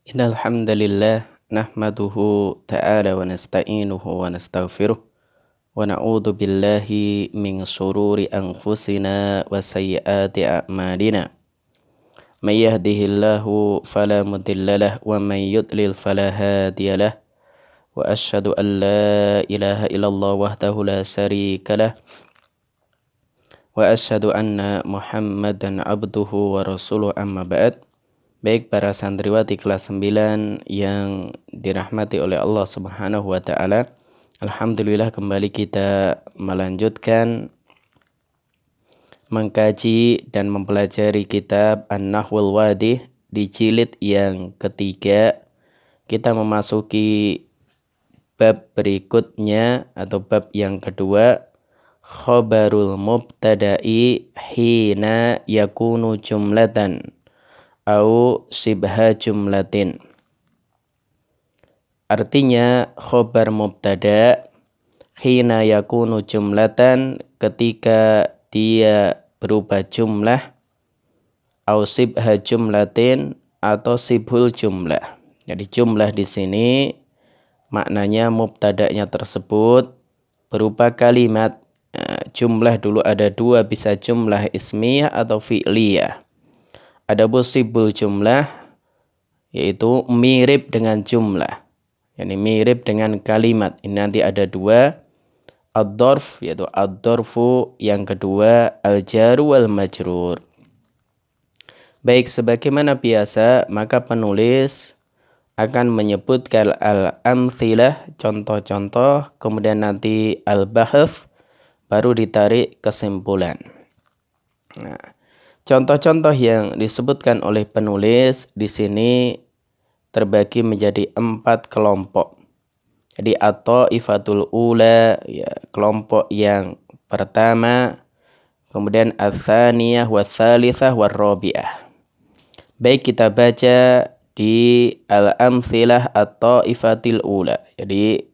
Innal hamdalillah nahmaduhu ta'ala wa nasta'inuhu wa nastaghfiruh wa na'udzu billahi min shururi anfusina wa sayyiati a'malina. May yahdihillahu fala mudhillalah wa may yudlil fala hadiyalah. Wa asyhadu an la ilaha illallah wahdahu la syarikalah wa asyhadu anna Muhammadan abduhu wa rasuluh amma ba'd. Baik para santriwati kelas 9 yang dirahmati oleh Allah Subhanahu wa taala. Alhamdulillah kembali kita melanjutkan mengkaji dan mempelajari kitab An-Nahwul Wadih di jilid yang ketiga. Kita memasuki bab berikutnya atau bab yang kedua, khabarul mubtada'i hina yakunu jumlatan au sibha jumlatin. Artinya khobar mubtada hina yakunu jumlatan, ketika dia berupa jumlah, au sibha jumlatin atau sibhul jumlah. Jadi jumlah di sini maknanya mubtadanya tersebut berupa kalimat. Jumlah dulu ada dua, bisa jumlah ismiyah atau fi'liyah. Adapun sibul jumlah yaitu mirip dengan jumlah, yani mirip dengan kalimat. Ini nanti ada dua, ad-dorf yaitu ad-dorfu, yang kedua al-jaru wal majrur. Baik, sebagaimana biasa maka penulis akan menyebutkan al-amthilah, contoh-contoh, kemudian nanti al-bahth, baru ditarik kesimpulan. Nah, contoh-contoh yang disebutkan oleh penulis di sini terbagi menjadi 4 kelompok. Jadi at-thaifatul ula, ya, kelompok yang pertama, kemudian ats-tsaniyah wats-tsalitsah war-rabi'ah. Baik, kita baca di al-amtsilah at-thaifatil ula. Jadi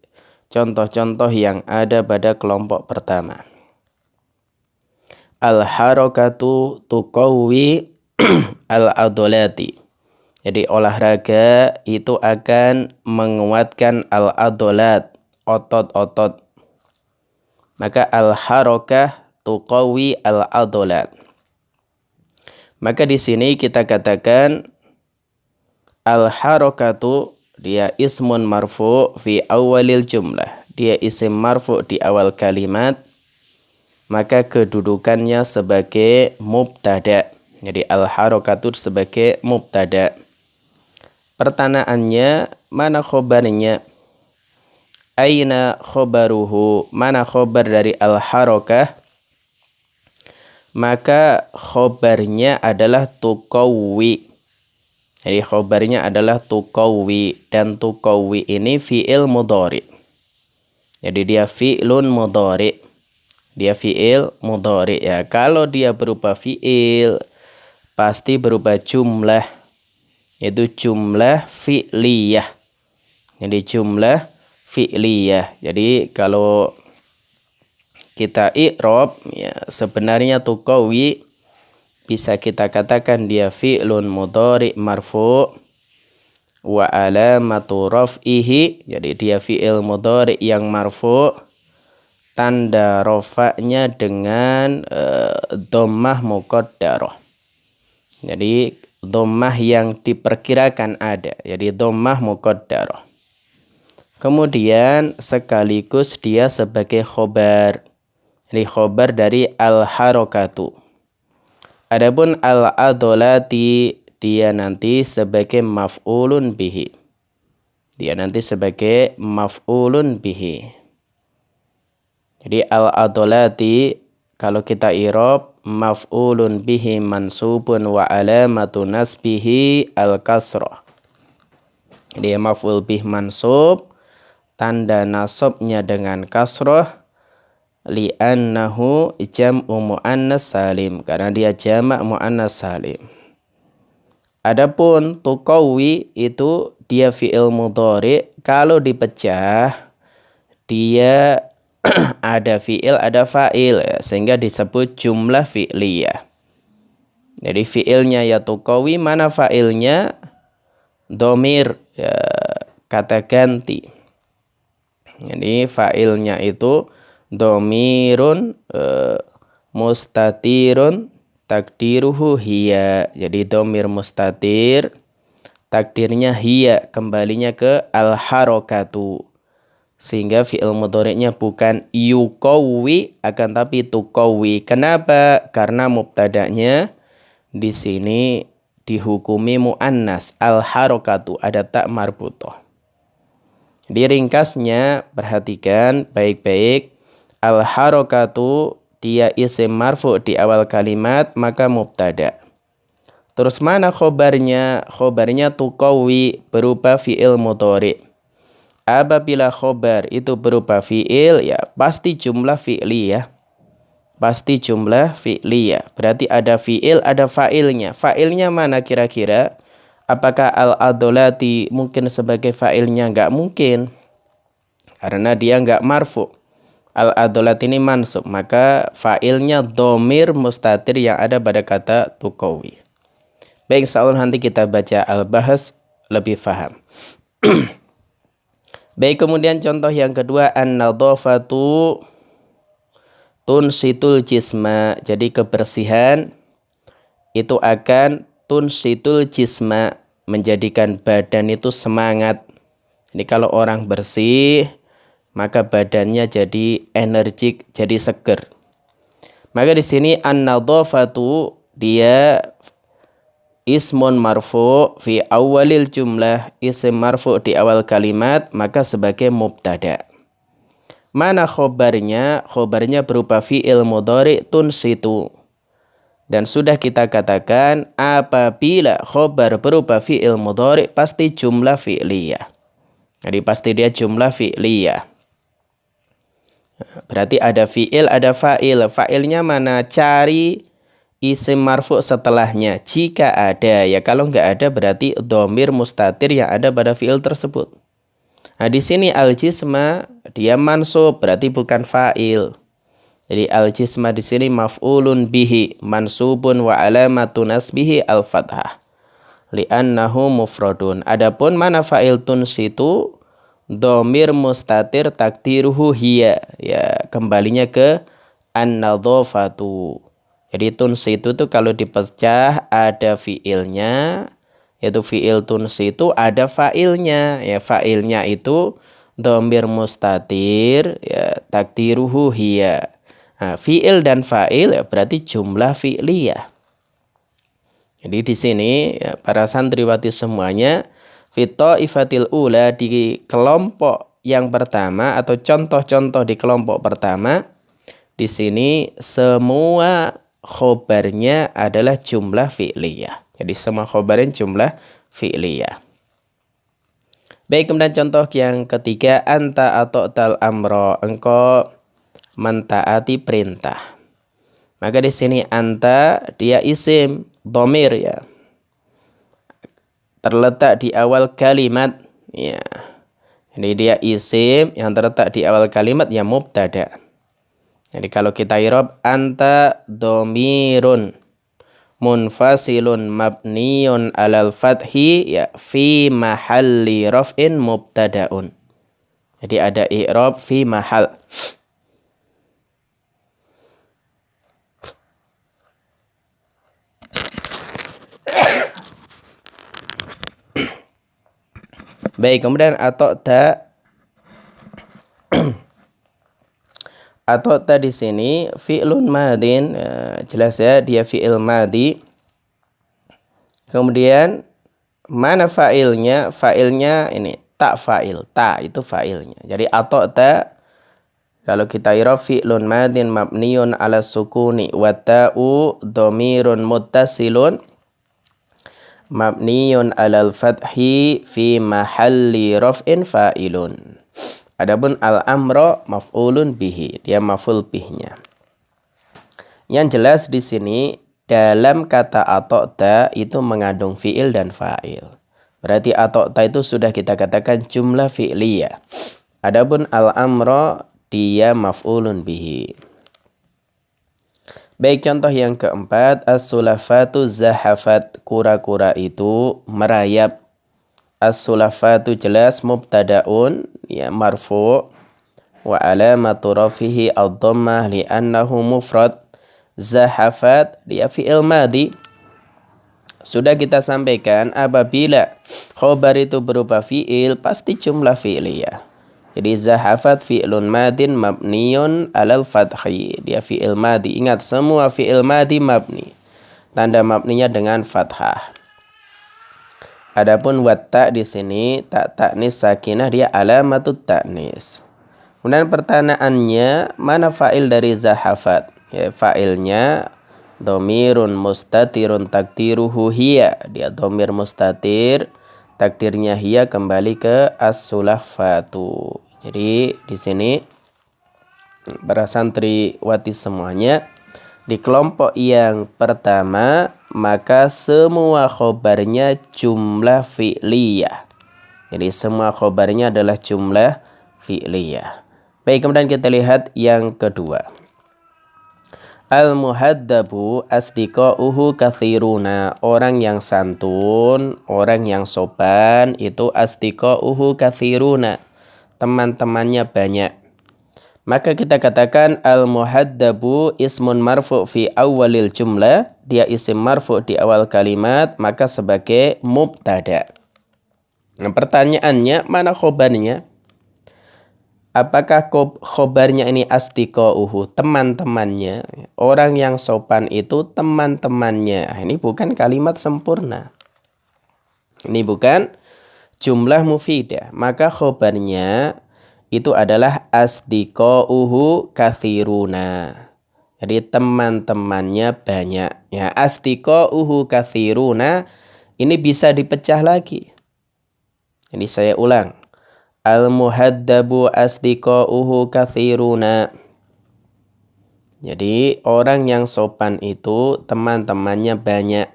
contoh-contoh yang ada pada kelompok pertama. Al-harakatu tuqawwi al-adolati. Jadi olahraga itu akan menguatkan al-adolat, otot-otot. Maka al-harakah tuqawwi al-adolat. Maka di sini kita katakan al-harakatu, dia ismun marfu fi awalil jumlah. Dia isim marfu di awal kalimat, maka kedudukannya sebagai mubtada. Jadi al-harakatu sebagai mubtada. Pertanyaannya, mana khobarnya? Aina khobaruhu? Mana khobar dari al-harakah? Maka khobarnya adalah tuqawwi. Jadi khobarnya adalah tuqawwi, dan tuqawwi ini fi'il mudhari. Jadi dia fi'lun mudhari. Dia fi'il mudhari, ya. Kalau dia berupa fi'il pasti berupa jumlah, yaitu jumlah fi'liyah. Jadi jumlah fi'liyah. Jadi kalau kita i'rab, ya, sebenarnya tuqawwi bisa kita katakan dia fi'lun mudhari marfu' wa alamatu raf'ihi. Jadi dia fi'il mudhari yang marfu', tanda rofaknya dengan dhammah muqaddarah. Jadi dhammah yang diperkirakan ada, jadi dhammah muqaddarah. Kemudian sekaligus dia sebagai khobar. Jadi khobar dari al-harakatu. Adapun al-adolati, dia nanti sebagai maf'ulun bihi. Dia nanti sebagai maf'ulun bihi. Jadi al-adolati kalau kita i'rab, maf'ulun bihi mansubun wa alamatu nasbihi al-kasrah. Jadi maf'ul bih mansub, tanda nasabnya dengan kasrah, li'annahu jam'u muannas salim, karena dia jamak muannas salim. Adapun tuqawwi itu dia fi'il mudhari, kalau dipecah dia ada fi'il, ada fa'il, ya, sehingga disebut jumlah fi'liyah. Jadi fi'ilnya ya tuqawwi, mana fa'ilnya? domir, ya, kata ganti. Jadi fa'ilnya itu domirun mustatirun takdiruhu hiya. Jadi domir mustatir, takdirnya hiya, kembalinya ke al-harokatu. Sehingga fi'il mudhari'nya bukan yuqawwi akan tapi tuqawwi. Kenapa? Karena mubtada'nya di sini dihukumi muannas, al-harokatu, ada tak marbutoh. Di ringkasnya perhatikan baik-baik, al-harokatu dia isim marfu di awal kalimat maka mubtada. Terus mana khobarnya? Khobarnya tuqawwi berupa fi'il mudhari'. Apabila khobar itu berupa fi'il, ya pasti jumlah fi'li ya. Pasti jumlah fi'li ya. Berarti ada fi'il, ada fa'ilnya. Fa'ilnya mana kira-kira? Apakah al-adolati mungkin sebagai fa'ilnya? Nggak mungkin. Karena dia nggak marfu. Al-adolat ini mansub. Maka fa'ilnya domir mustatir yang ada pada kata tuqawwi. Baik, insyaallah nanti kita baca al-bahas lebih faham. Baik, kemudian contoh yang kedua, an-nadhafatu tunsitul jisma. Jadi kebersihan itu akan tunsitul jisma, menjadikan badan itu semangat. Jadi kalau orang bersih, maka badannya jadi energik, jadi seger. Maka di sini an-nadhafatu dia ismun marfu fi awalil jumlah, isim marfu di awal kalimat, maka sebagai mubtada. Mana khobarnya? Khobarnya berupa fi'il mudhari tunsitu. Dan sudah kita katakan apabila khobar berupa fi'il mudhari pasti jumlah fi'liyah. Jadi pasti dia jumlah fi'liyah. Berarti ada fi'il, ada fa'il. Fa'ilnya mana? Cari isim marfu setelahnya jika ada, ya kalau nggak ada berarti dhamir mustatir yang ada pada fiil tersebut. Nah di sini al-jisma dia mansub, berarti bukan fa'il. Jadi al-jisma di sini maf'ulun bihi mansubun wa alamatun nasbihi al-fathah li'annahu mufradun. Adapun mana fa'il tunsitu dhamir mustatir takdiruhu hiya, ya kembalinya ke an-nadhafatu. Jadi tunsitu itu kalau dipecah ada fiilnya, yaitu fiil tunsitu ada fa'ilnya. Ya fa'ilnya itu dhamir mustatir, ya takdiruhu hiya. Nah, fiil dan fa'il ya berarti jumlah fi'liyah. Jadi di sini ya, para santriwati semuanya fitaifatil ula, di kelompok yang pertama atau contoh-contoh di kelompok pertama, di sini semua khobarnya adalah jumlah fi'liyah. Jadi semua khobarnya jumlah fi'liyah. Baik, kemudian contoh yang ketiga, anta atau tal amro, engkau mentaati perintah. Maka di sini anta dia isim dhamir ya. Terletak di awal kalimat ya. Jadi dia isim yang terletak di awal kalimat ya mubtada. Jadi kalau kita i'rab anta dhamirun munfasilun mabniyun alal fathi ya fi mahalli raf'in mubtadaun. Jadi ada i'rab fi mahal. Baik, kemudian atau di sini fi'lun madin, jelas ya dia fi'il madi. Kemudian mana fa'ilnya? Fa'ilnya ini tak fa'il, ta itu fa'ilnya. Jadi atau kalau kita i'rab fi'lun madin mabniyun ala sukuni wa ta'u dhamirun muttasilun mabniyun alal fathi fi mahalli raf'in fa'ilun. Adapun al-amro maf'ulun bihi, dia maf'ul bihnya. Yang jelas di sini dalam kata atokta itu mengandung fi'il dan fa'il. Berarti atokta itu sudah kita katakan jumlah fi'liyah. Adapun al-amro dia maf'ulun bihi. Baik, contoh yang keempat, as-sulafatu zahafat, kura-kura itu merayap. As-sulafatu jelas mubtada'un ya marfu' wa alamatu rafihi ad-dhammah li'annahu mufrad. Zahafat dia fi'il madhi. Sudah kita sampaikan apabila khobar itu berupa fi'il pasti jumlah fi'liyah. Jadi zahafat fi'lun madin mabniyun alal fathi. Dia fi'il madhi. Ingat semua fi'il madhi mabni. Tanda mabninya dengan fathah. Adapun watta di sini tak ta'nis sakinah dia alamatut ta'nis. Kemudian pertanyaannya mana fa'il dari zahafat? Ya, fa'ilnya dhamirun mustatirun takdiruhu hiya. Dia dhamir mustatir, takdirnya hiya kembali ke as-sulafatu. Jadi di sini para santriwati semuanya di kelompok yang pertama maka semua khobarnya jumlah fi'liyah. Jadi semua khobarnya adalah jumlah fi'liyah. Baik, kemudian kita lihat yang kedua. Al-muhaddabu asdiqa'uhu kathiruna. Orang yang santun, orang yang sopan itu asdiqa'uhu kathiruna. Teman-temannya banyak. Maka kita katakan al-muhaddabu ismun marfu' fi awalil jumlah. Dia isim marfu' di awal kalimat, maka sebagai mubtada. Nah, pertanyaannya mana khobarnya? Apakah khobarnya ini asdiqa'uhu, teman-temannya? Orang yang sopan itu teman-temannya. Ini bukan kalimat sempurna. Ini bukan jumlah mufidah. Maka khobarnya itu adalah asdiqa'uhu kathiruna. Jadi teman-temannya banyak. Ya, asdiqa'uhu kathiruna ini bisa dipecah lagi. Jadi saya ulang. Al-muhaddabu asdiqa'uhu kathiruna. Jadi orang yang sopan itu teman-temannya banyak.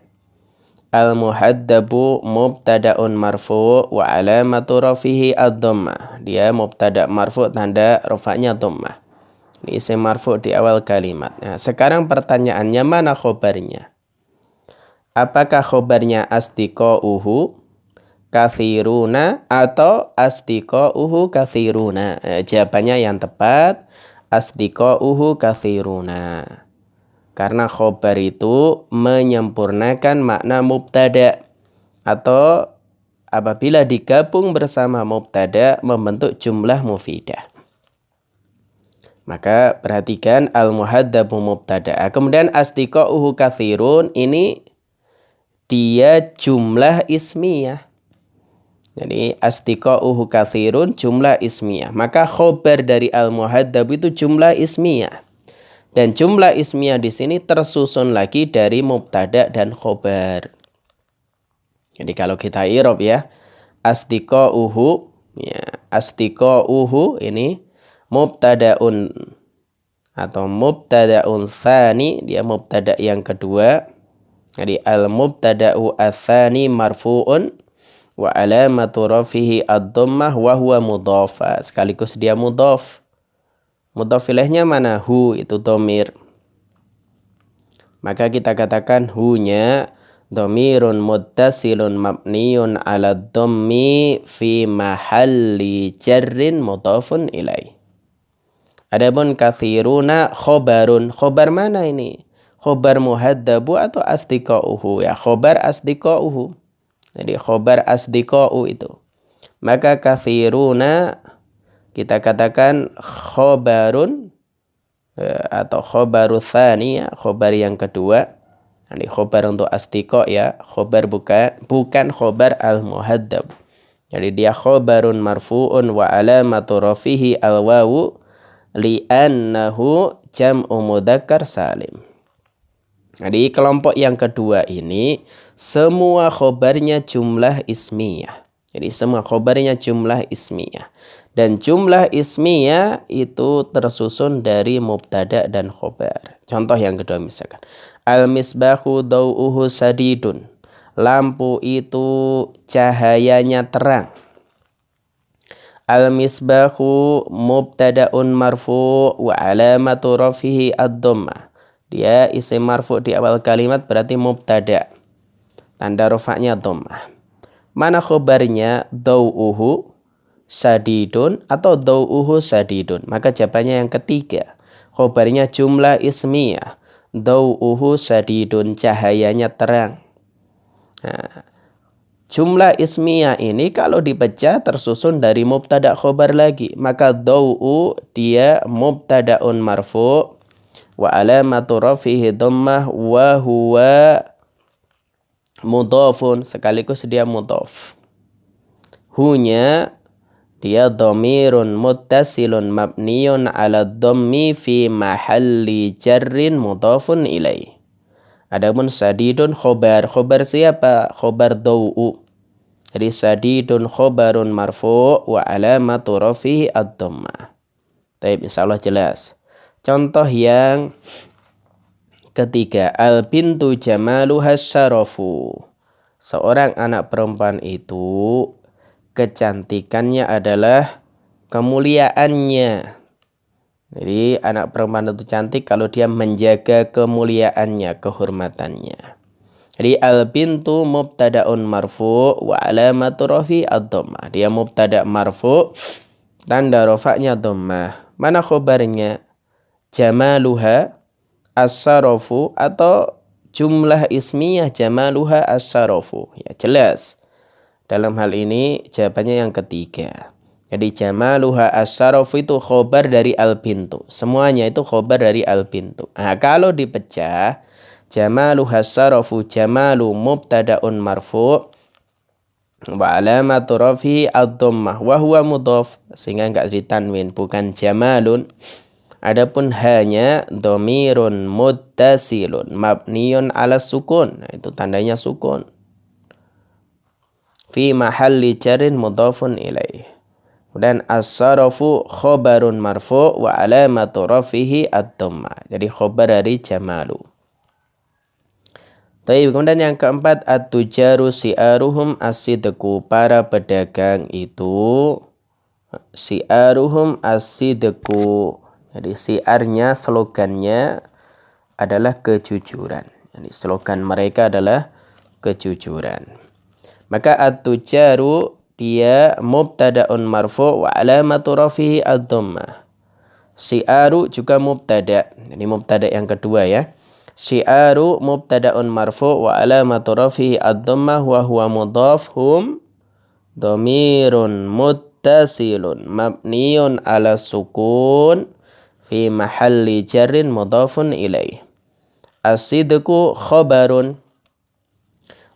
Al-muhaddabu mubtada'un marfu' wa alamatu rafihi ad-dhammah. Dia mubtada' marfu' tanda rafa'nya dhammah. Ini isim marfu' di awal kalimat. Nah, sekarang pertanyaannya mana khobarnya? Apakah khobarnya asdiqa'uhu kathiruna atau asdiqa'uhu kathiruna? Jawabannya yang tepat asdiqa'uhu kathiruna. Karena khobar itu menyempurnakan makna mubtada atau apabila digabung bersama mubtada membentuk jumlah mufidah. Maka perhatikan al-muhaddabu mubtada. Kemudian asdiqa'uhu kathirun ini dia jumlah ismiyah. Jadi asdiqa'uhu kathirun jumlah ismiyah. Maka khobar dari al-muhaddab itu jumlah ismiyah. Dan jumlah ismiyah di sini tersusun lagi dari mubtada dan khobar. Jadi kalau kita i'rab ya, asdiqa'uhu ya, asdiqa'uhu ini mubtada'un atau mubtada'un tsani, dia mubtada yang kedua. Jadi al-mubtada'u ats-tsani marfu'un wa alamatu rafihi ad-dhammah wa huwa mudhaf. Sekaligus dia mudhaf. Mudhaf ilaihnya mana? Hu, itu dhamir. Maka kita katakan hu-nya dhamirun muttasilun mabniyun ala dhammi fi mahalli jarrin mudhafun ilaih. Adapun kathiruna khobarun. Khobar mana ini? Khobar muhaddabu atau asdiqa'uhu? Ya, khobar asdiqa'uhu. Jadi khobar asdiqa'u itu. Maka kathiruna kita katakan khobarun atau khobaru tsani ya, khobar yang kedua. Ini khobar untuk asdiqa ya, khobar bukan khobar al-muhaddab. Jadi dia khobarun marfu'un wa alamatu rafihi al-wawu li'annahu jam'u mudzakkar salim. Jadi kelompok yang kedua ini semua khobarnya jumlah ismiyah. Jadi semua khobarnya jumlah ismiyah. Dan jumlah ismiyah itu tersusun dari mubtada dan khobar. Contoh yang kedua misalkan. Al-misbahu daw'uhu sadidun. Lampu itu cahayanya terang. Al-misbahu mubtada'un marfu' wa alamatu rafihi ad-dhammah. Dia isim marfu' di awal kalimat berarti mubtada'. Tanda rafa'nya dhammah. Mana khobarnya? Daw'uhu sadidun atau daw'uhu sadidun? Maka jawabannya yang ketiga. Khobarnya jumlah ismiyah. Daw'uhu sadidun, cahayanya terang. Nah, jumlah ismiyah ini kalau dipecah tersusun dari mubtada khobar lagi. Maka daw'u dia mubtada'un marfu' wa alamatu rafihi dhammah wa huwa mudhafun, sekaligus dia mudhaf. Hunya dia dhamirun muttasilun mabniyun ala dhammi fi mahalli jarrin mudhafun ilaih. Adapun sadidun khobar. Khobar siapa? Khobar daw'u. Jadi sadidun khobarun marfu' wa alamatu rafihi ad-dhammah. Baik, insyaallah jelas. Contoh yang ketiga, al bintu jamaluha syarafu. Seorang anak perempuan itu kecantikannya adalah kemuliaannya. Jadi anak perempuan itu cantik kalau dia menjaga kemuliaannya, kehormatannya. Jadi al bintu mubtada'un marfu' wa alamatu rafi ad-dhammah. Dia mubtada' marfu', tanda rafa'nya dhammah. Mana khobarnya? Jamaluha as-sarafu atau jumlah ismiyah jamaluha as-sarafu. Ya jelas. Dalam hal ini jawabannya yang ketiga. Jadi jamaluha as-sarafu itu khobar dari al-bintu. Semuanya itu khobar dari al-bintu. Nah, kalau dipecah, jamaluha as-sarafu jamalu mubtada'un marfu' wa alamatu rafihi ad-dhammah wa huwa mudhaf, sehingga enggak ditanwin, bukan jamalun. Adapun hanya dhamirun muttasilun mabniyun ala sukun. Nah, itu tandanya sukun. Fi mahalli jarrin mudhafun ilaih. Dan as-sarafu khobarun marfu' wa alamatu rafihi ad-dhammah. Jadi khobar dari jamalu. Baik, kemudian yang keempat, at-tujaru si'aruhum as-sidqu. Para pedagang itu si'aruhum as-sidqu. Jadi si'arnya, slogannya adalah kejujuran. Jadi slogan mereka adalah kejujuran. Maka at-tujaru dia mubtada'un marfu' wa alamatu rafihi ad-dhammah. Si'aru juga mubtada'. Ini mubtada' yang kedua ya. Si'aru mubtada'un marfu' wa alamatu rafihi ad-dhammah wa huwa mudhaf hum dhamirun muttasilun mabniyun ala sukun fi mahalli jarrin mudhafun ilaih. As-sidqu khabarun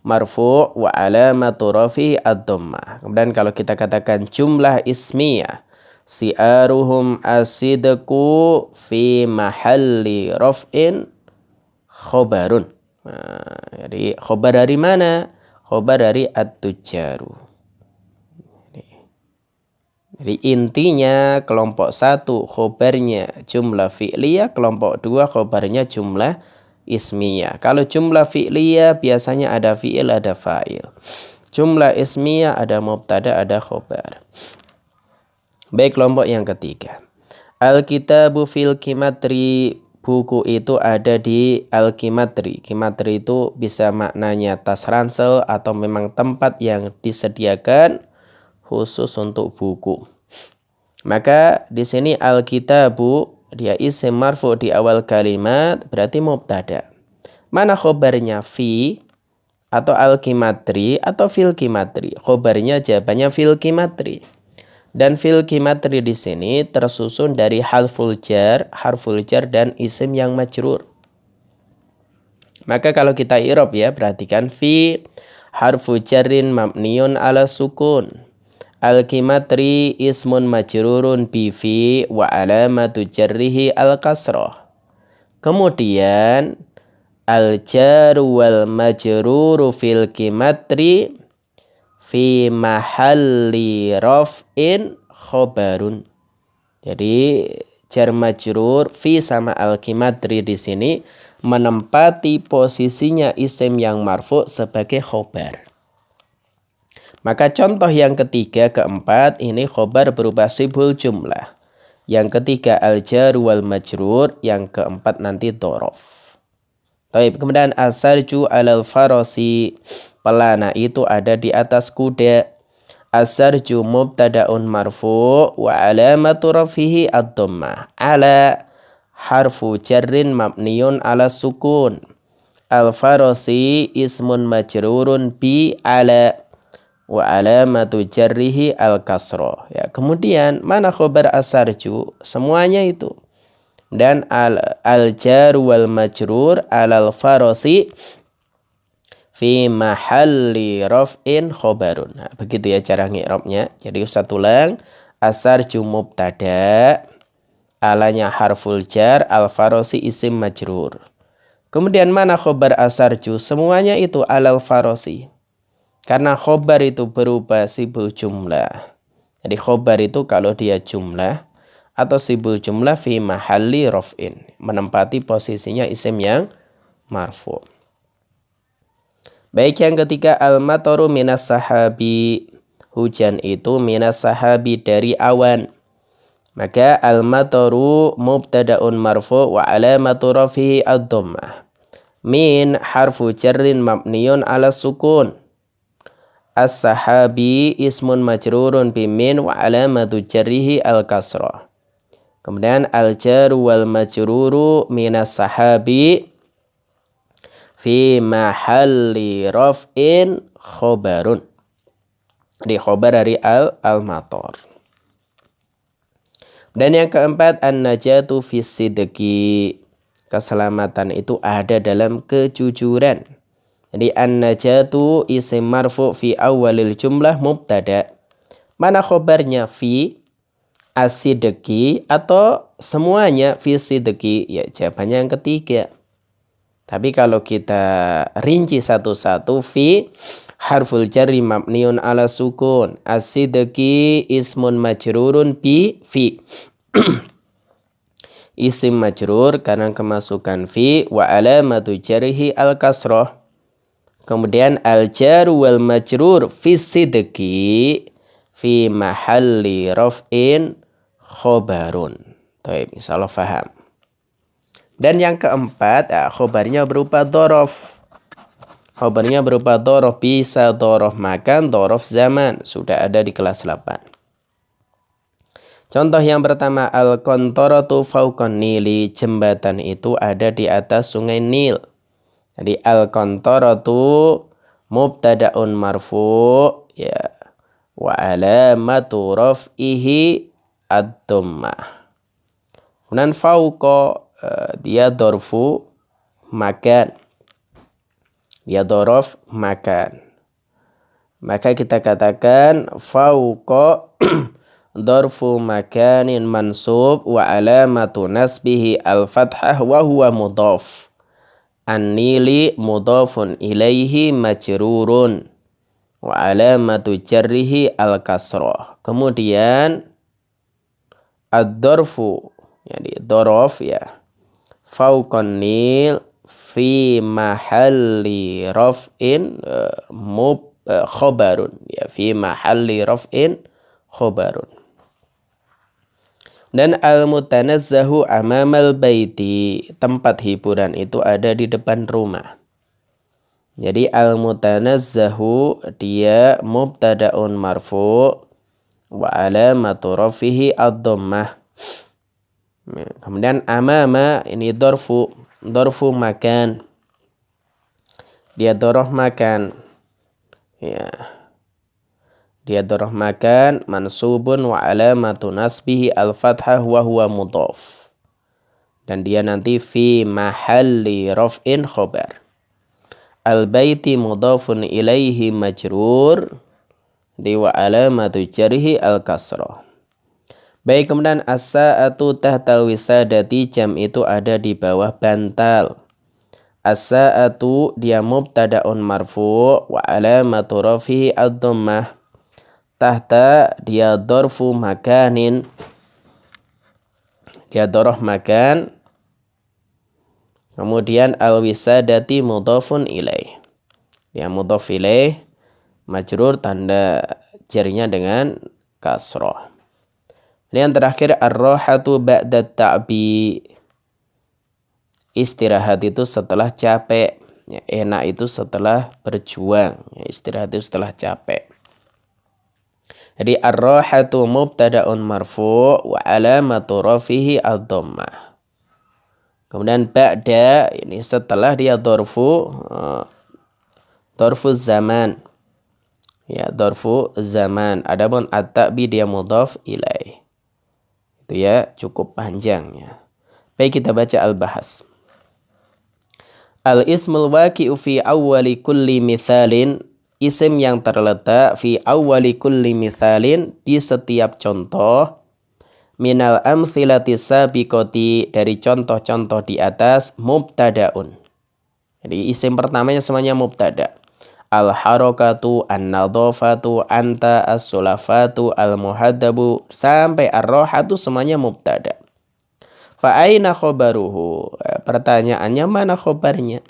marfu' wa alamatu rafi'i ad-dhammah. Kemudian kalau kita katakan jumlah ismiyah, si'aruhum as-sidqu fi mahalli raf'in khobarun. Nah, jadi khobar dari mana? Khobar dari at-tujaru. Jadi intinya kelompok 1 khobarnya jumlah fi'liyah, kelompok 2 khobarnya jumlah ismiyah. Kalau jumlah fi'liyah biasanya ada fi'il, ada fa'il. Jumlah ismiyah ada mubtada, ada khobar. Baik, kelompok yang ketiga. Al-kitabu fil kimatri. Buku itu ada di al-kimatri. Kimatri itu bisa maknanya tas ransel atau memang tempat yang disediakan khusus untuk buku. Maka di sini al-kitabu dia isim marfu di awal kalimat, berarti mubtada. Mana khobarnya? Fi atau al-kimatri atau fil kimatri? Khobarnya jawabannya fil kimatri. Dan fil kimatri di sini tersusun dari harful jar dan isim yang majrur. Maka kalau kita i'rab ya, perhatikan fi harfu jarrin mabniyun ala sukun. Al-kimatri ismun majrurun bi fi wa alamatu jarrihi al-kasrah. Kemudian al-jar wal majruru fil kimatri fi mahalli raf'in khobarun. Jadi jar majrur fi sama al-kimatri di sini menempati posisinya isim yang marfu sebagai khobar. Maka contoh yang ketiga, keempat ini khobar berupa sibhul jumlah. Yang ketiga al-jar wal majrur, yang keempat nanti dhorof. Taib. Kemudian asarju alal farasi, pelana itu ada di atas kuda. Asarju mubtada'un marfu wa alamatu rafihi ad-dhammah. Ala harfu jarrin mabniyun ala sukun. Al-farasi ismun majrurun bi ala wa alamatu jarrihi al-kasroh. Ya, kemudian mana khobar asarju? Semuanya itu. Dan al-jar wal majrur alal farasi fi mahalli raf'in khobarun. Nah, begitu ya cara ngi'rabnya. Jadi Ustaz ulang. Asarju mubtada, alanya harful jar, al-farasi isim majrur. Kemudian mana khobar asarju? Semuanya itu alal farasi. Karena khobar itu berupa sibul jumlah. Jadi khobar itu kalau dia jumlah atau sibul jumlah fi mahalli raf'in, menempati posisinya isim yang marfu. Baik, yang ketiga al-mataru minas sahabi, hujan itu minas sahabi dari awan. Maka al-mataru mubtada'un marfu wa alamatu rafihi ad-dhammah. Min harfu jarrin mabniyun ala sukun. As-sahabi ismun majrurun bimin wa alamatu jarrihi al-kasrah. Kemudian al-jaru wal majruru minas sahabi fi mahalli raf'in khobarun. Di khobar dari al-matar. Dan yang keempat an-najatu fi sidqi. Keselamatan itu ada dalam kejujuran. Jadi an-najatu isim marfu fi awalil jumlah mubtada. Mana khobarnya? Fi as-sidqi atau semuanya fi sidqi? Ya, jawabannya yang ketiga. Tapi kalau kita rinci satu-satu, fi harful jarri mabniun ala sukun. As-sidqi ismun majrurun bi fi. Isim majrur karena kemasukan fi wa alamatu jarhi al-kasrah. Kemudian al-jaru wal majrur fi sidqi fi mahalli raf'in khobarun. Baik, insyaallah faham. Dan yang keempat, khobarnya berupa dhorof. Khobarnya berupa dhorof, bisa dhorof makan, dhorof zaman. Sudah ada di kelas 8. Contoh yang pertama, al-qantaratu fawqan nili, jembatan itu ada di atas sungai Nil. Jadi al-qantaratu mubtada'un marfu, ya, wa alamatu raf'ihi ad-dhammah. Kemudian fauqa, dia dorfu makan. Dia dorof makan. Maka kita katakan fauqa dorfu makanin mansub wa alamatu nasbihi al-fathah wa huwa mudhaf. An-nili mudhafun ilaihi majrurun wa alamatu jarrihi al-kasrah. Kemudian ad-dorfu, jadi dorof ya, fauqan nil fi mahalli raf'in khobarun, ya, fi mahalli raf'in khobarun. Dan al-mutanazzahu amamal baiti, tempat hiburan itu ada di depan rumah. Jadi al-mutanazzahu dia mubtada'un marfu wa alamatu rafihi ad-dhammah. Kemudian amama ini dorfu makan. Dia doroh makan. Ya. Dia doroh makan mansubun wa alamatu nasbihi al-fathah wa huwa mudhaf. Dan dia nanti fi mahalli raf'in khobar. Al-baiti mudhafun ilaihi majrur di wa alamatu jarhi al-kasrah. Baik, kemudian as-sa'atu tahtal wisadati, jam itu ada di bawah bantal. As-sa'atu dia mubtada'un marfu wa alamatu rafihi ad-dhammah. Tahta dia dorfu makanin. Dia doroh makan. Kemudian al-wisadati mudhafun ilaih. Dia mudhaf ilaih majrur, tanda jarnya dengan kasrah. Ini yang terakhir ar-rahatu ba'da ta'bi. istirahat itu setelah capek. Ya, enak itu setelah berjuang. Ya, istirahat itu setelah capek. Jadi ar-rahatu mubtada'un marfu' wa alamatu rafihi ad-dhammah. Kemudian ba'da ini setelah dia dzarfu zaman. Ya, dzarfu zaman. Adapun at-ta'bi dia mudhaf ilaih. Itu ya, cukup panjangnya. Baik, kita baca al-bahas. Al-ismul waqi'u fi awwali kulli mithalin, isim yang terletak fi awwali kulli mithalin, di setiap contoh, minal amthilati sabiqati, dari contoh-contoh di atas, mubtada'un. Jadi isim pertamanya semuanya mubtada'. Al-harakatu, an-nadhafatu, anta, as-sulafatu, al-muhaddabu, sampai ar-rahatu semuanya mubtada'. Fa'aina khobaruhu. Pertanyaannya, mana khobarnya?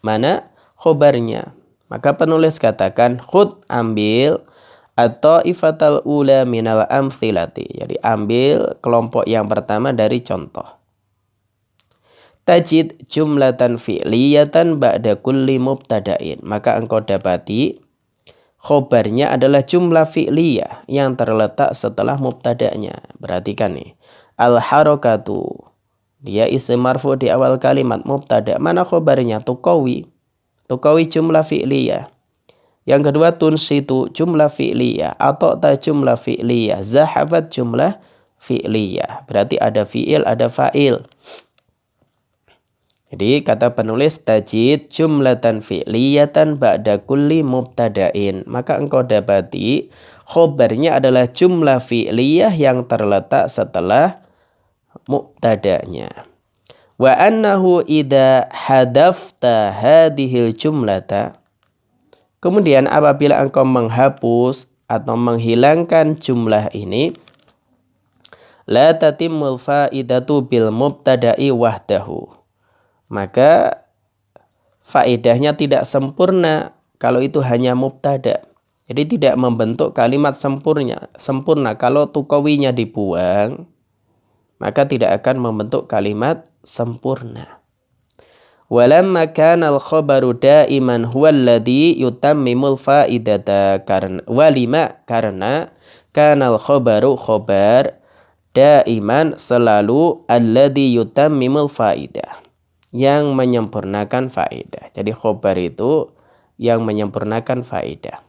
Mana khobarnya? Maka penulis katakan, khud, ambil, atau ifatal ula minal amthilati. Jadi ambil kelompok yang pertama dari contoh. Tajid jumlatan fi'liyatan ba'da kulli mubtada'in. Maka engkau dapati khobarnya adalah jumlah fi'liyah yang terletak setelah mubtada'nya. Perhatikan nih. Al-harakatu, dia isim marfu di awal kalimat mubtada. Mana khobarnya? Tuqawi. Tuqawi jumlah fi'liyah. Yang kedua tunsitu jumlah fi'liyah. Ata'ta jumlah fi'liyah. Zahabat jumlah fi'liyah. Berarti ada fi'il, ada fa'il. Jadi kata penulis, tajid jumlatan fi'liyatan ba'da kulli mubtada'in. Maka engkau dapati khobarnya adalah jumlah fi'liyah yang terletak setelah mubtada'nya. Wa annahu idza hadafta hadhil jumlata. Kemudian apabila engkau menghapus atau menghilangkan jumlah ini, la tatimmul faidatu bil mubtada'i wahdahu. Maka faedahnya tidak sempurna kalau itu hanya mubtada'. Jadi tidak membentuk kalimat sempurna. Kalau tuqawinya dibuang, maka tidak akan membentuk kalimat sempurna. Walamma kana al-khabaru daiman huwa alladhi yutammimul faidata, karena kana al-khabaru khabar daiman selalu alladhi yutammimul faidah, yang menyempurnakan faedah. Jadi khabar itu yang menyempurnakan faedah.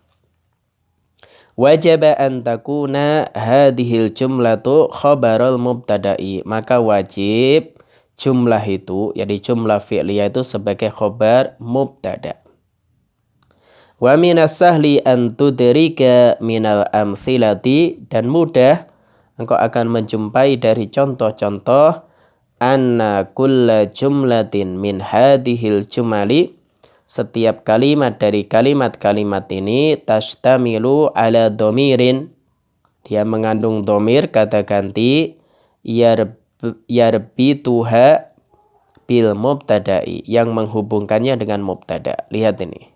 Wajib an takuna hadhil jumlatu khabarul mubtada'i. Maka wajib jumlah itu, jadi jumlah fi'liyah itu sebagai khabar mubtada'. Wa minas sahli an tudrika minal amthilati, dan mudah engkau akan menjumpai dari contoh-contoh, anna kulla jumlatin min hadhil jumali, setiap kalimat dari kalimat-kalimat ini, tashtamilu ala domirin, dia mengandung domir kata ganti, yarbituha bil mubtada'i, yang menghubungkannya dengan mubtada'. Lihat ini.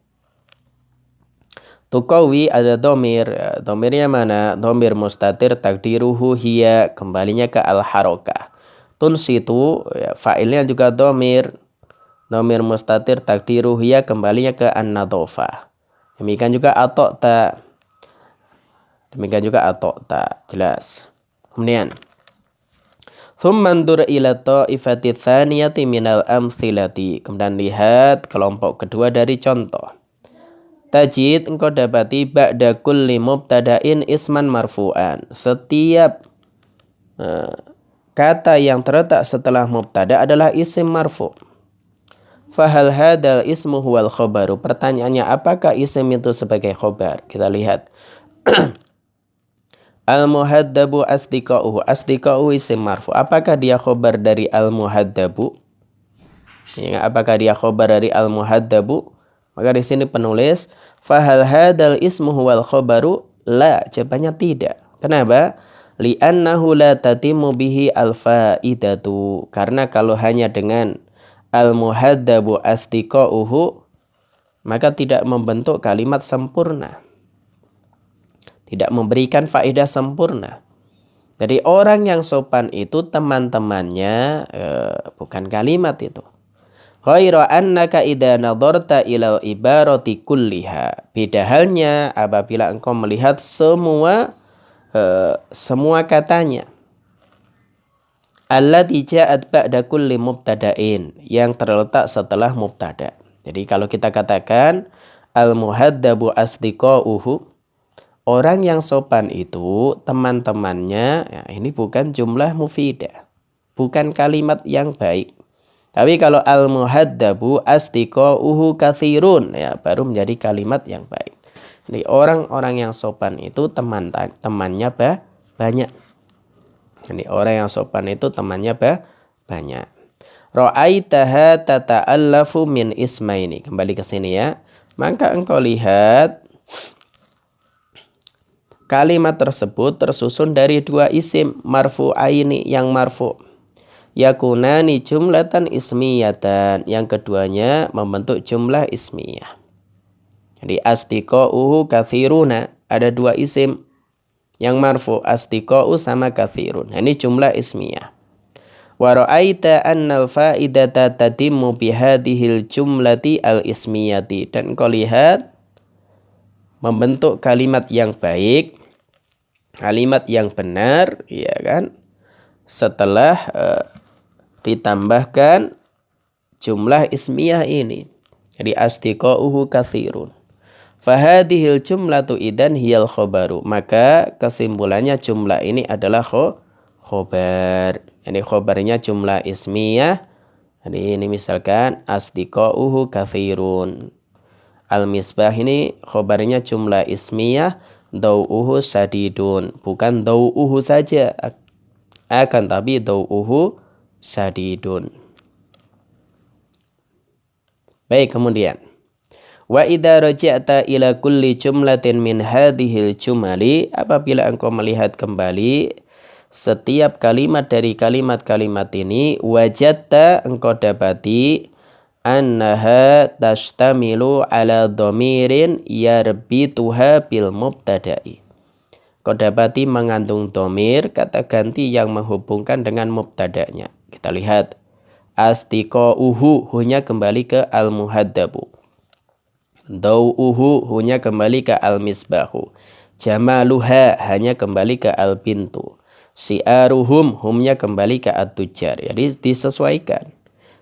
Tuqawi ada domir. Domirnya mana? Domir mustatir takdiruhu hiya, kembalinya ke al-harakah. Tunsitu, ya, fa'ilnya juga domir. Domir mustatir takdiruhu hiya, kembalinya ke an-nadhafah. Demikian juga ata'ta. Jelas. Kemudian Thummandur ila ta'ifati thaniyati minal amthilati. Kemudian lihat kelompok kedua dari contoh. Tajid, engkau dapati ba'da kulli mubtada'in isman marfu'an. Setiap kata yang terletak setelah mubtada adalah isim marfu'. Fahal hadal ismu huwal khobaru. Pertanyaannya, apakah isim itu sebagai khobar? Kita lihat. Al-muhaddabu asdiqa'uhu. Asdiqa'uhu isim marfu. Apakah dia khobar dari al-muhaddabu? Ya, apakah dia khobar dari al-muhaddabu? Maka di sini penulis, fahal hadal ismu huwal khobaru? La, jawabannya tidak. Kenapa? Li'annahu la tatimu bihi al-faidatu. Karena kalau hanya dengan al-muhaddabu asdiqa'uhu, maka tidak membentuk kalimat sempurna. Tidak memberikan faedah sempurna. Jadi orang yang sopan itu teman-temannya bukan kalimat itu. Ghaira annaka idza nadharta ila ibarati kulliha. Beda halnya apabila engkau melihat semua katanya. Allati ja'at ba'da kulli mubtada'in, yang terletak setelah mubtada. Jadi kalau kita katakan al-muhaddabu asdiqa'uhu, orang yang sopan itu teman-temannya, ya, ini bukan jumlah mufidah, bukan kalimat yang baik. Tapi kalau al-muhaddabu asdiqa'uhu katsirun, ya baru menjadi kalimat yang baik. Jadi orang-orang yang sopan itu temannya banyak. Jadi orang yang sopan itu temannya banyak. Ra'aitaha tata'allafu min ismaini. Kembali ke sini ya. Maka engkau lihat kalimat tersebut tersusun dari dua isim marfu'aini yang marfu'. Yakunani jumlatan ismiyatan. Yang keduanya membentuk jumlah ismiyah. Jadi asdiqa'uhu katsiruna, ada dua isim yang marfu, asdiqa'u sama katsirun. Ini jumlah ismiyah. Wa ra'aita annal fa'idata tatimmu bihadhil jumlati al-ismiyati. Dan kau lihat membentuk kalimat yang baik, kalimat yang benar, ya kan? Setelah ditambahkan jumlah ismiyah ini. Jadi asdiqa'uhu katsirun. Fahadihil jumlatu idan hiyal khobaru. Maka kesimpulannya jumlah ini adalah khobar. Jadi khobarnya jumlah ismiyah. Jadi ini misalkan asdiqa'uhu katsirun. Al-misbah ini khobarnya jumlah ismiyah. Dau'uhu sadidun. Bukan dau'uhu saja. Akan tapi dau'uhu sadidun. Baik, kemudian. Wa idza raja'ta ila kulli jumlatin min hadhil jumali, apabila engkau melihat kembali setiap kalimat dari kalimat-kalimat ini, wajadta, engkau dapati annaha tashtamilu ala dhamirin yarbituha bil mubtada'i. Kau dapati mengandung dhamir, kata ganti yang menghubungkan dengan mubtada'nya. Kita lihat asdiqa'uhu, hunya kembali ke al-muhaddabu. Dau'uhu, hunya kembali ke al-misbahu. Jamaluha, hanya kembali ke al-bintu. Si'aruhum, humnya kembali ke at-tujar. Jadi disesuaikan.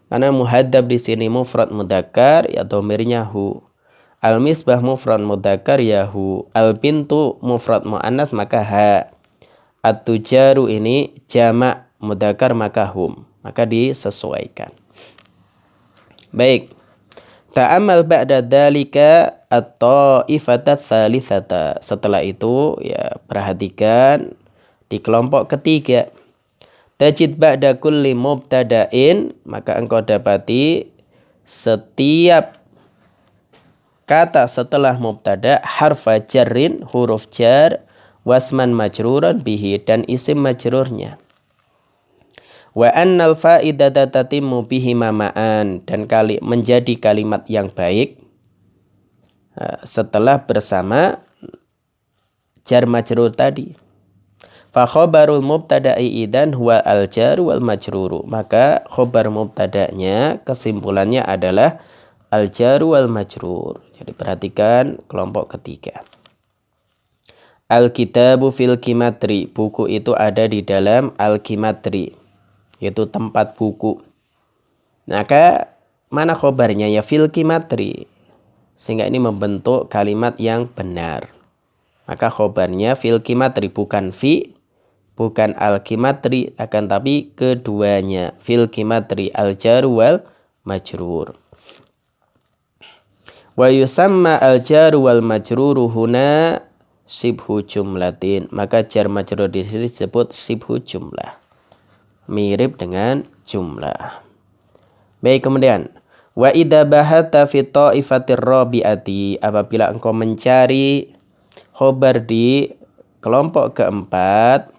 Karena muhaddab di sini mufrad mudzakkar, ya dhamirnya hu. Al-misbah mufrad mudzakkar, ya hu. Al-bintu mufrad muannas, maka ha. At-tujaru ini jamak mudzakkar, maka hum. Maka disesuaikan. Baik. Ta'amal ba'da dzalika at-ta'ifata tsalitsata. Setelah itu ya perhatikan di kelompok ketiga. Tajid ba'da kulli mubtada'in, maka engkau dapati setiap kata setelah mubtada harfa jarrin, huruf jar, wasman majruran bihi, dan isim majrurnya. Wa annal fa'idata tatimmu bihi ma'an, dan menjadi kalimat yang baik setelah bersama jar majrur tadi. Fa khabarul mubtada'i idan huwa al jar wal majruru. Maka khabar mubtada'nya kesimpulannya adalah al jar wal majrur. Jadi perhatikan kelompok ketiga. Al kitabu fil kimatri, buku itu ada di dalam al kimatri, yaitu tempat buku. Maka mana khobarnya? Ya fil kimatri. Sehingga ini membentuk kalimat yang benar. Maka khobarnya fil kimatri, bukan fi, bukan al kimatri, akan tapi keduanya. Fil kimatri al jar wal majrur. Wa yusamma al jar wal majruru huna sibhu jumlatin. Maka jar majrur di sini disebut sibhu jumlah, mirip dengan jumlah. Baik, kemudian wa idza bahata fi ta'ifatir rabi'ati, apabila engkau mencari khobar di kelompok keempat,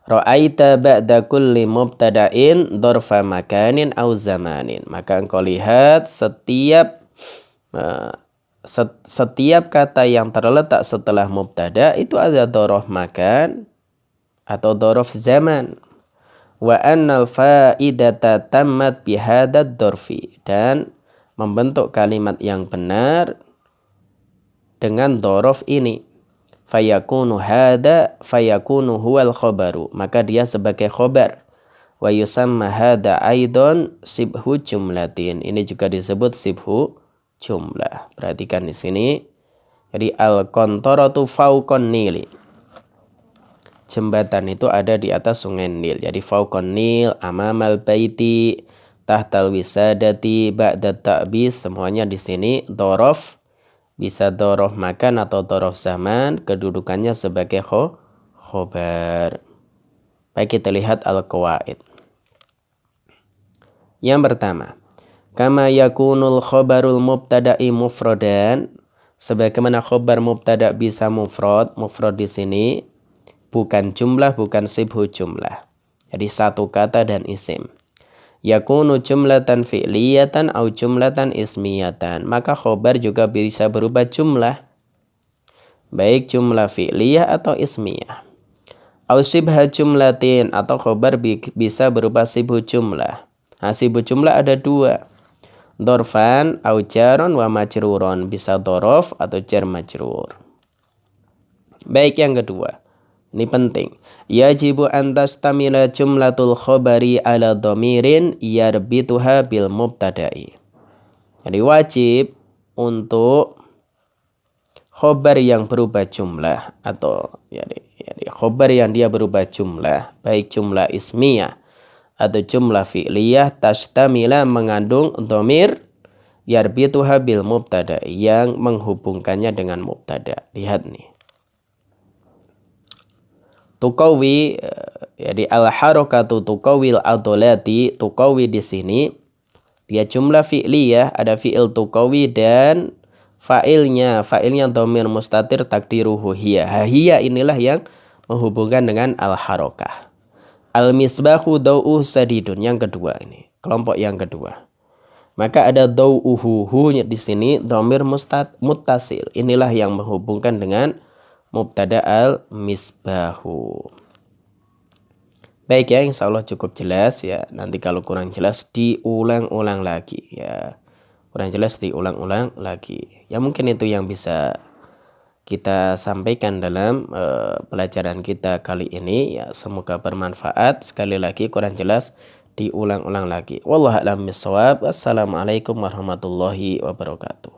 ra'aita ba'da kulli mubtada'in dzarfa makanin au zamanin, maka engkau lihat setiap kata yang terletak setelah mubtada itu ada dzaraf makan atau dhorof zaman. Wa annal faidata tammat bihadad dorfi, dan membentuk kalimat yang benar dengan dhorof ini. Fayakunu hada fayakunu huwal khobaru, maka dia sebagai khobar. Wa yusamma hada aidon sibhu jumlatin, ini juga disebut sibhu jumlah. Perhatikan di sini. Jadi al-qantaratu fauqan nili, jembatan itu ada di atas sungai Nil. Jadi fauqan nil, amamal baiti, tahtal wisadati, ba'da ta'bis, semuanya di sini dhorof. Bisa dhorof makan atau dhorof zaman, kedudukannya sebagai khobar. Baik, kita lihat al-qawaid. Yang pertama, kama yakunul khobarul mubtada'i mufrodan, sebagaimana khobar mubtada bisa mufrad. Mufrad di sini bukan jumlah, bukan sibhu jumlah. Jadi satu kata dan isim. Yakunu jumlatan fi'liyatan au jumlatan ismiyatan, maka khobar juga bisa berubah jumlah, baik jumlah fi'liyah atau ismiyah. Au sibha jumlatin, atau khobar bisa berubah sibhu jumlah. Nah, sibhu jumlah ada dua, dorfan au jaron wa majruron, bisa dorof atau jar majrur. Baik, yang kedua, ini penting. Yajibu an tastamila jumlatul khobari ala dhamirin yarbituha bil mubtada'i. Jadi wajib untuk khobar yang berubah jumlah, atau jadi khobar yang dia berubah jumlah, baik jumlah ismiyah atau jumlah fi'liyah, tastamila mengandung dhamir yarbituha bil mubtada'i, yang menghubungkannya dengan mubtada. Lihat nih. Tukawi, jadi al-harakatu tukawil adolati, tukawi di sini dia jumlah fi'liyah, ada fi'il tukawi dan fa'ilnya dhamir mustatir takdiruhu hiya. Hiya inilah yang menghubungkan dengan al-harakah. Al-misbahu dau'uh sadidun, yang kedua ini, kelompok yang kedua. Maka ada dau'uhu, hu di sini dhamir muttasil, inilah yang menghubungkan dengan mubtada al-misbahu. Baik ya, insya Allah cukup jelas ya. Nanti kalau kurang jelas diulang-ulang lagi ya. Kurang jelas diulang-ulang lagi. Ya mungkin itu yang bisa kita sampaikan dalam pelajaran kita kali ini ya. Semoga bermanfaat. Sekali lagi kurang jelas diulang-ulang lagi. Wallahu a'lam bishawab. Wassalamualaikum warahmatullahi wabarakatuh.